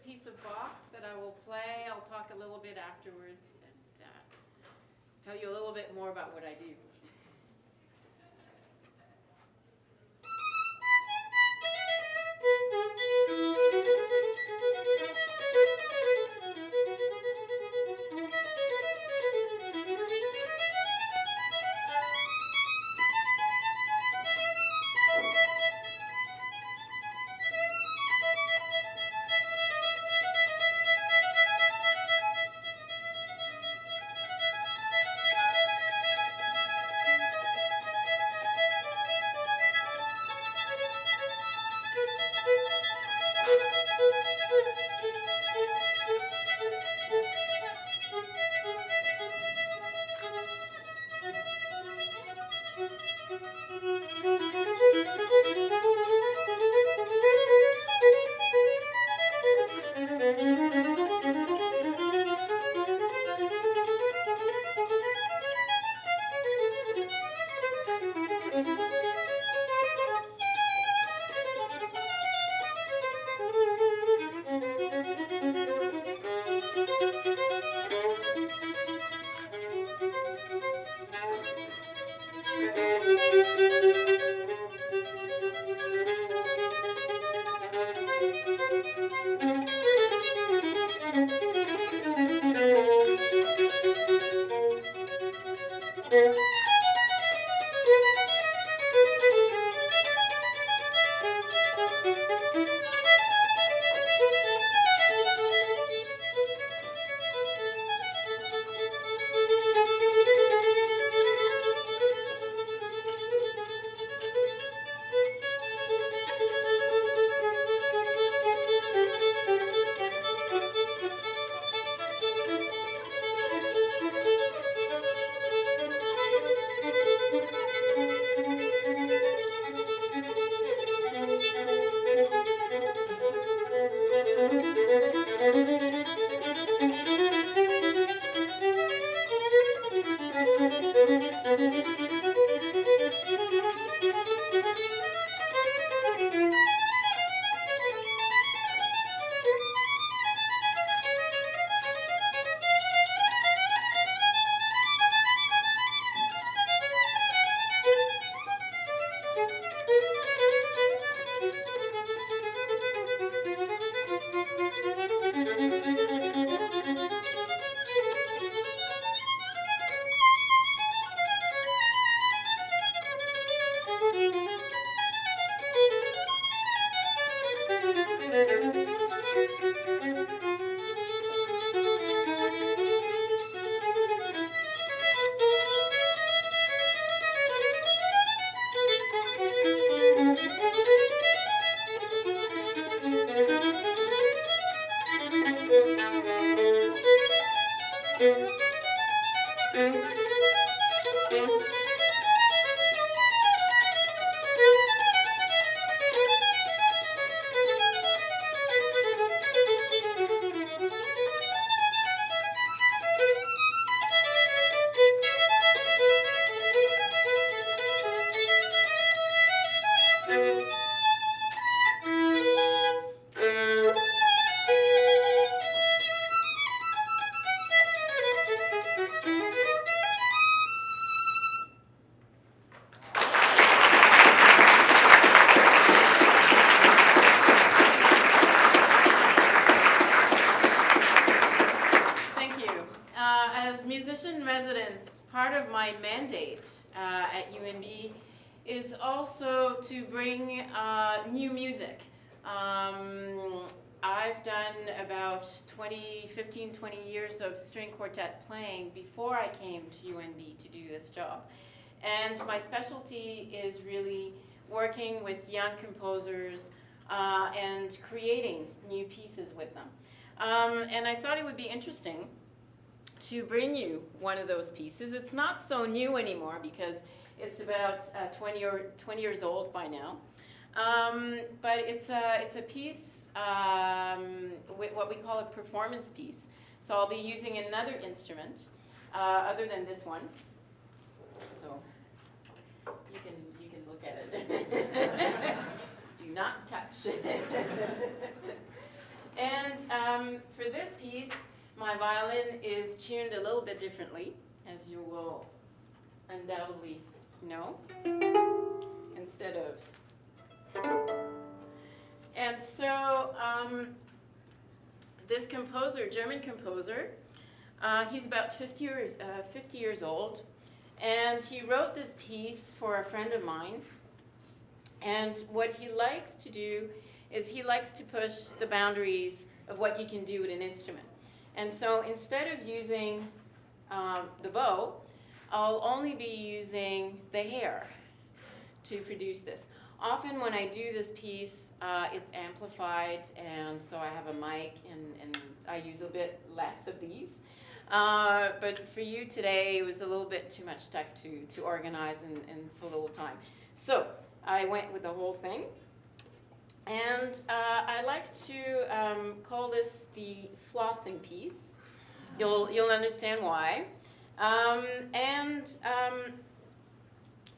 piece of Bach that I will play. I'll talk a little bit afterwards and tell you a little bit more about what I do. Part of my mandate at UNB is also to bring new music. I've done about 15, 20 years of string quartet playing before I came to UNB to do this job. And my specialty is really working with young composers and creating new pieces with them. And I thought it would be interesting to bring you one of those pieces. It's not so new anymore because it's about 20 years old by now. But it's a piece, what we call a performance piece. So I'll be using another instrument other than this one. So you can look at it. Do not touch. And for this piece, my violin is tuned a little bit differently, as you will undoubtedly know, instead of. And so this composer, German composer, he's about 50 years old, and he wrote this piece for a friend of mine. And what he likes to do is he likes to push the boundaries of what you can do with an instrument. And so instead of using the bow, I'll only be using the hair to produce this. Often when I do this piece, it's amplified, and so I have a mic, and I use a bit less of these. But for you today, it was a little bit too much tech to organize in so little time. So I went with the whole thing. And I like to call this the flossing piece. You'll understand why.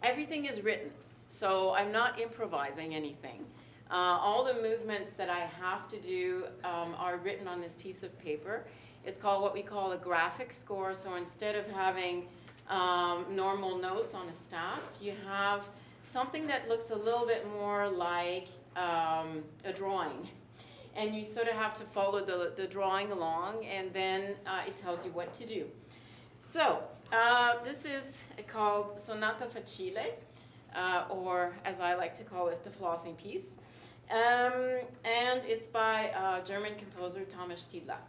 Everything is written, so I'm not improvising anything. All the movements that I have to do are written on this piece of paper. It's called what we call a graphic score. So instead of having normal notes on a staff, you have something that looks a little bit more like a drawing. And you sort of have to follow the drawing along, and then it tells you what to do. So this is called Sonata Facile, or as I like to call it, the flossing piece. And it's by German composer Thomas Stidler.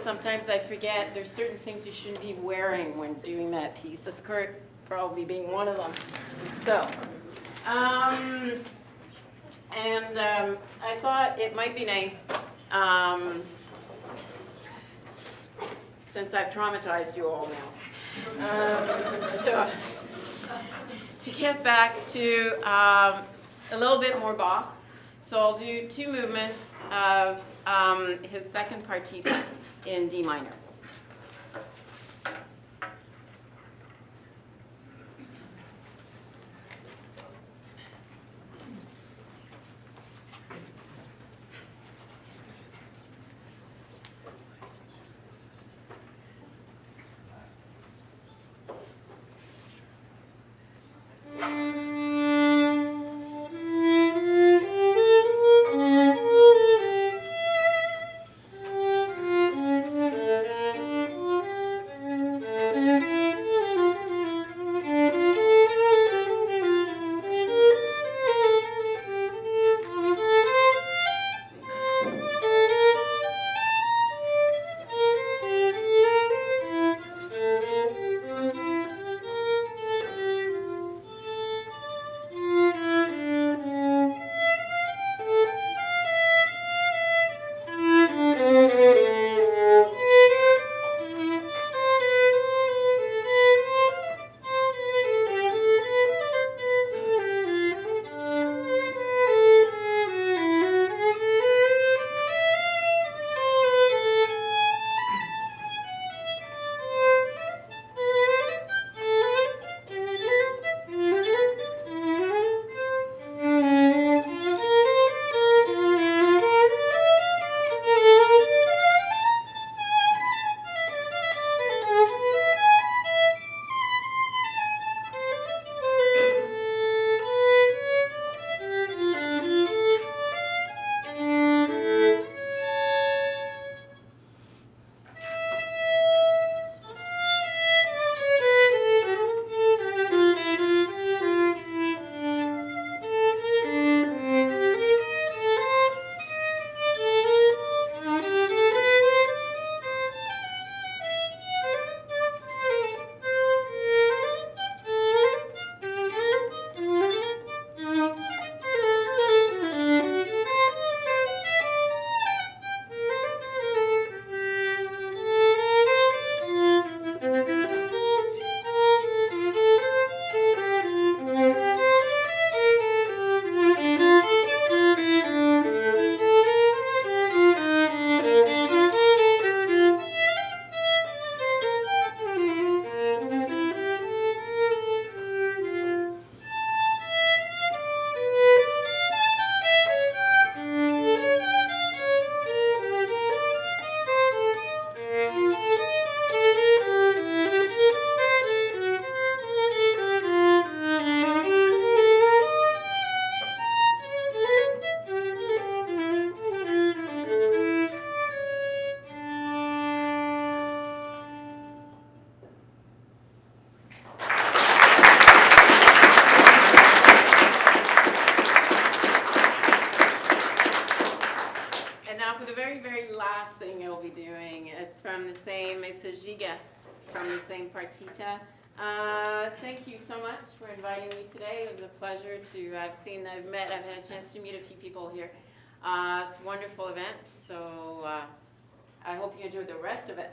sometimes I forget there's certain things you shouldn't be wearing when doing that piece, a skirt probably being one of them. So, I thought it might be nice, since I've traumatized you all now, so to get back to a little bit more Bach. So I'll do 2 movements of his second partita in D minor. It's a giga from the same partita. Thank you so much for inviting me today. It was a pleasure to, I've had a chance to meet a few people here. It's a wonderful event, so I hope you enjoy the rest of it.